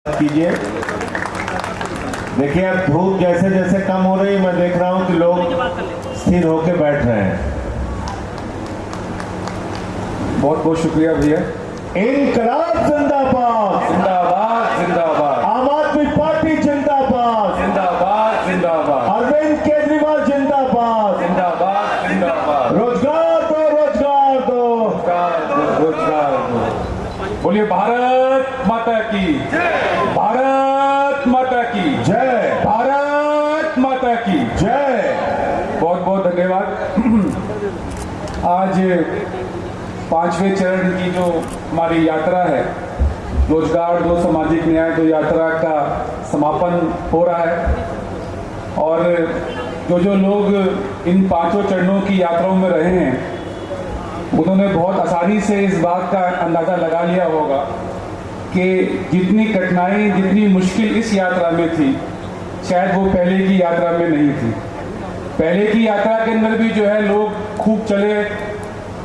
कीजिए। देखिए अब धूप जैसे जैसे कम हो रही है, मैं देख रहा हूं कि लोग स्थिर होकर बैठ रहे हैं। बहुत बहुत शुक्रिया भैया। इनकलाब जिंदाबाद, जिंदाबाद जिंदाबाद, आम आदमी पार्टी जिंदाबाद, जिंदाबाद जिंदाबाद, अरविंद केजरीवाल जिंदाबाद, जिंदाबाद जिंदाबाद, रोजगार दो, रोजगार दो, रोजगार दो। बोलिए भारत माता की भारत माता की जय, भारत माता की जय। बहुत बहुत धन्यवाद। आज 5वें चरण की जो हमारी यात्रा है, रोजगार दो सामाजिक न्याय दो यात्रा का समापन हो रहा है। और जो लोग इन 5 चरणों की यात्राओं में रहे हैं, उन्होंने बहुत आसानी से इस बात का अंदाज़ा लगा लिया होगा कि जितनी कठिनाई जितनी मुश्किल इस यात्रा में थी, शायद वो पहले की यात्रा में नहीं थी। पहले की यात्रा के अंदर भी जो है लोग खूब चले,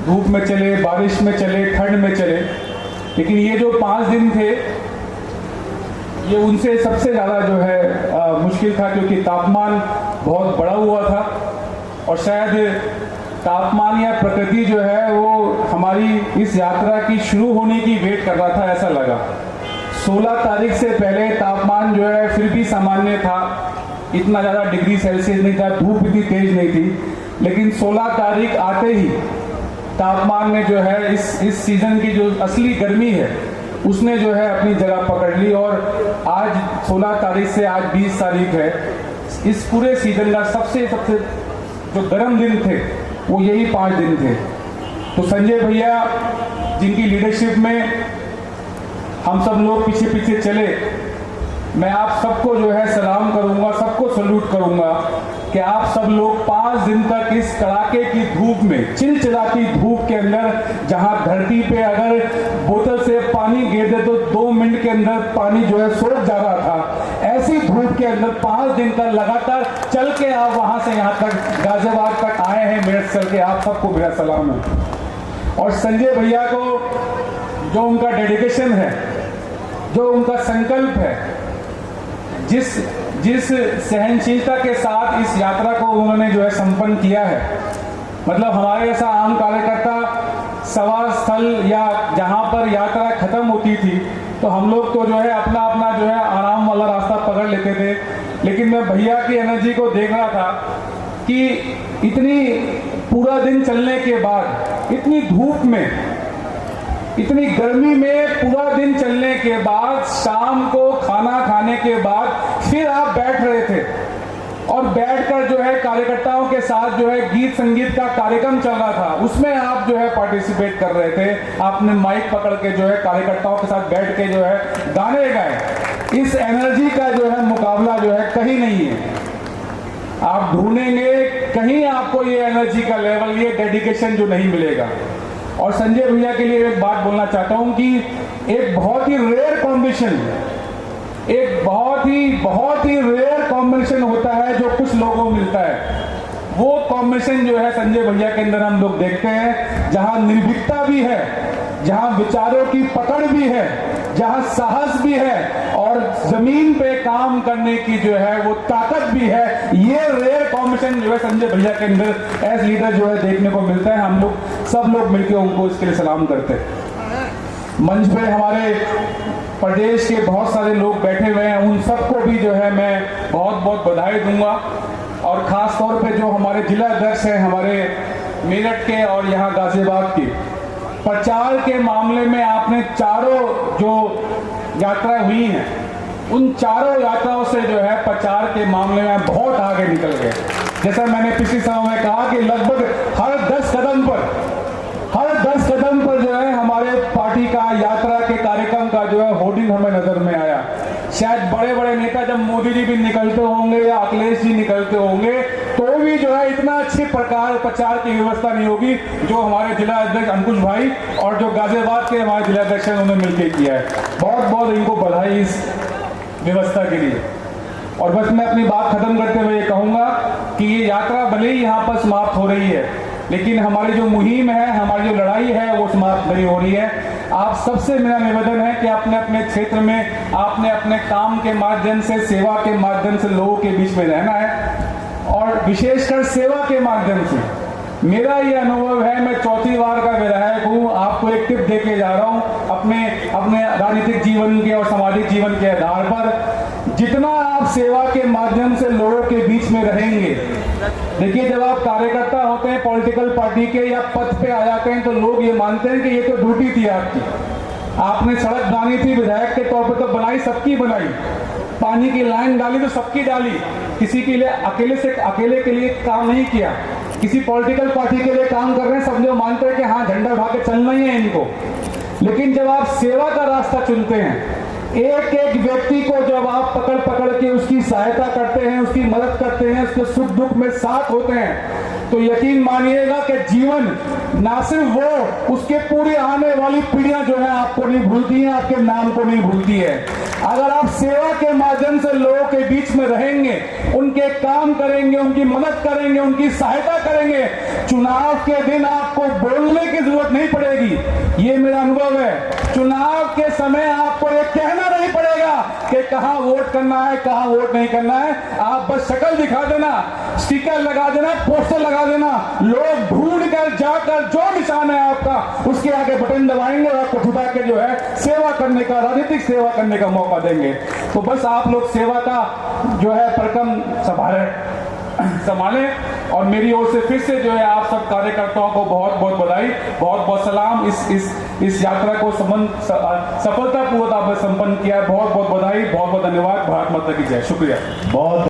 धूप में चले, बारिश में चले, ठंड में चले, लेकिन ये जो 5 दिन थे ये उनसे सबसे ज़्यादा जो है मुश्किल था, क्योंकि तापमान बहुत बढ़ा हुआ था और शायद तापमान या प्रकृति जो है वो हमारी इस यात्रा की शुरू होने की वेट कर रहा था, ऐसा लगा। 16 तारीख से पहले तापमान जो है फिर भी सामान्य था, इतना ज़्यादा डिग्री सेल्सियस नहीं था, धूप इतनी तेज नहीं थी, लेकिन 16 तारीख आते ही तापमान ने जो है इस सीजन की जो असली गर्मी है उसने जो है अपनी जगह पकड़ ली। और आज 16 तारीख से आज 20 तारीख है, इस पूरे सीजन का सबसे जो गर्म दिन थे वो यही 5 दिन थे। तो संजय भैया जिनकी लीडरशिप में हम सब लोग पीछे पीछे चले, मैं आप सबको जो है सलाम करूंगा, सबको सल्यूट करूंगा कि आप सब लोग 5 दिन तक इस कड़ाके की धूप में, चिलचिलाती धूप के अंदर, जहां धरती पे अगर बोतल से पानी गिर दे तो 2 मिनट के अंदर पानी जो है सोख जा रहा था, ऐसी धूप के अंदर 5 दिन तक लगातार चल के आप वहां से यहां तक गाजियाबाद तक आए हैं मेरठ चल के, आप सबको मेरा सलाम है। और संजय भैया को जो उनका डेडिकेशन है, जो उनका संकल्प है, जिस सहनशीलता के साथ इस यात्रा को उन्होंने जो है संपन्न किया है, मतलब हमारे ऐसा आम कार्यकर्ता सभा स्थल या जहां पर यात्रा खत्म होती थी तो हम लोग तो जो है अपना अपना जो है आराम वाला रास्ता पकड़ लेते थे, लेकिन मैं भैया की एनर्जी को देख रहा था कि इतनी पूरा दिन चलने के बाद, इतनी धूप में, इतनी गर्मी में पूरा दिन चलने के बाद, शाम को खाना खाने के बाद फिर आप बैठ रहे थे और बैठकर जो है कार्यकर्ताओं के साथ जो है गीत संगीत का कार्यक्रम चल रहा था, उसमें आप जो है पार्टिसिपेट कर रहे थे। आपने माइक पकड़ के जो है कार्यकर्ताओं के साथ बैठ के जो है गाने गाए। इस एनर्जी का जो है मुकाबला जो है कहीं नहीं है, आप ढूंढेंगे कहीं आपको ये एनर्जी का लेवल, ये डेडिकेशन जो नहीं मिलेगा। और संजय भैया के लिए एक बात बोलना चाहता हूं कि एक बहुत ही रेयर कॉम्बिनेशन, एक बहुत ही रेयर कॉम्बिनेशन होता है जो कुछ लोगों को मिलता है। वो कॉम्बिनेशन जो है संजय भैया के अंदर हम लोग देखते हैं, जहां निर्भीकता भी है, जहां विचारों की पकड़ भी है, जहां साहस भी है और जमीन पे काम करने की जो है वो ताकत भी है। ये रेयर कॉम्बिनेशन जो है संजय भैया के अंदर एज लीडर जो है देखने को मिलता है। हम लोग सब लोग मिलकर उनको इसके लिए सलाम करते हैं। मंच पे हमारे प्रदेश के बहुत सारे लोग बैठे हुए हैं, उन सबको भी जो है मैं बहुत बहुत बधाई दूंगा। और खास तौर पे जो हमारे जिला अध्यक्ष हैं हमारे मेरठ के और यहाँ गाजियाबाद के, प्रचार के मामले में आपने चारों जो यात्रा हुई हैं, उन चारों यात्राओं से जो है प्रचार के मामले में बहुत आगे निकल गए। जैसा मैंने पिछले समय में कहा कि लगभग हर 10 कदम पर जो है हमारे पार्टी का यात्रा के कार्यक्रम का जो है होर्डिंग हमें नजर में आया। शायद बड़े बड़े नेता जब मोदी जी भी निकलते होंगे या अखिलेश जी निकलते होंगे तो भी जो है इतना अच्छे प्रकार प्रचार की व्यवस्था नहीं होगी जो हमारे जिला अध्यक्ष अंकुश भाई और जो गाजियाबाद के हमारे जिला अध्यक्ष हैं उन्होंने मिलकर किया है। बहुत बहुत इनको बधाई इस व्यवस्था के लिए। और बस मैं अपनी बात खत्म करते हुए ये कहूंगा कि ये यात्रा भले ही यहाँ पर समाप्त हो रही है, लेकिन हमारी जो मुहिम है, हमारी जो लड़ाई है वो समाप्त नहीं हो रही है। आप सबसे मेरा निवेदन है कि अपने अपने क्षेत्र में आपने अपने काम के माध्यम से, सेवा के माध्यम से लोगों के बीच में रहना है और विशेषकर सेवा के माध्यम से। मेरा ये अनुभव है, मैं चौथी बार का विधायक हूँ, आपको एक टिप देके जा रहा हूँ अपने राजनीतिक जीवन के और सामाजिक जीवन के आधार पर। जितना आप सेवा के माध्यम से लोगों के बीच में रहेंगे, देखिए जब आप कार्यकर्ता होते हैं पॉलिटिकल पार्टी के या पद पे आ जाते हैं तो लोग ये मानते हैं कि ये तो ड्यूटी थी आपकी, आपने सड़क बनानी थी, विधायक के तौर पर तो बनाई, सबकी बनाई, पानी की लाइन डाली तो सबकी डाली, किसी के लिए अकेले के लिए काम नहीं किया, किसी पॉलिटिकल पार्टी के लिए काम कर रहे हैं, सब लोग मानते हैं कि हाँ झंडा उठा के चलना ही है इनको। लेकिन जब आप सेवा का रास्ता चुनते हैं, एक एक व्यक्ति को जब आप पकड़ के उसकी सहायता करते हैं, उसकी मदद करते हैं, उसके सुख दुख में साथ होते हैं, तो यकीन मानिएगा कि जीवन ना सिर्फ वो, उसके पूरी आने वाली पीढ़ियां जो है आपको नहीं भूलती हैं, आपके नाम को नहीं भूलती है। अगर आप सेवा के माध्यम से लोगों के बीच में रहेंगे, उनके काम करेंगे, उनकी मदद करेंगे, उनकी सहायता करेंगे, चुनाव के दिन आपको बोलने की जरूरत नहीं पड़ेगी। ये मेरा अनुभव है। चुनाव के समय आपको ये कहना नहीं पड़ेगा कि कहां वोट करना है, कहां वोट नहीं करना है। आप बस शक्ल दिखा देना, स्टिकर लगा देना, पोस्टर लगा देना, लोग ढूंढ कर जाकर जो निशान है आपका उसके आगे बटन दबाएंगे और आपको छुपा के जो है सेवा करने का, राजनीतिक सेवा करने का मौका देंगे। तो बस आप लोग सेवा का जो है परकम संभालें और मेरी ओर से फिर से जो है आप सब कार्यकर्ताओं को बहुत बहुत बधाई, बहुत बहुत सलाम। इस यात्रा को सफलतापूर्वक आपने संपन्न किया, बहुत बहुत बधाई, बहुत बहुत धन्यवाद। भारत माता की जय। शुक्रिया। बहुत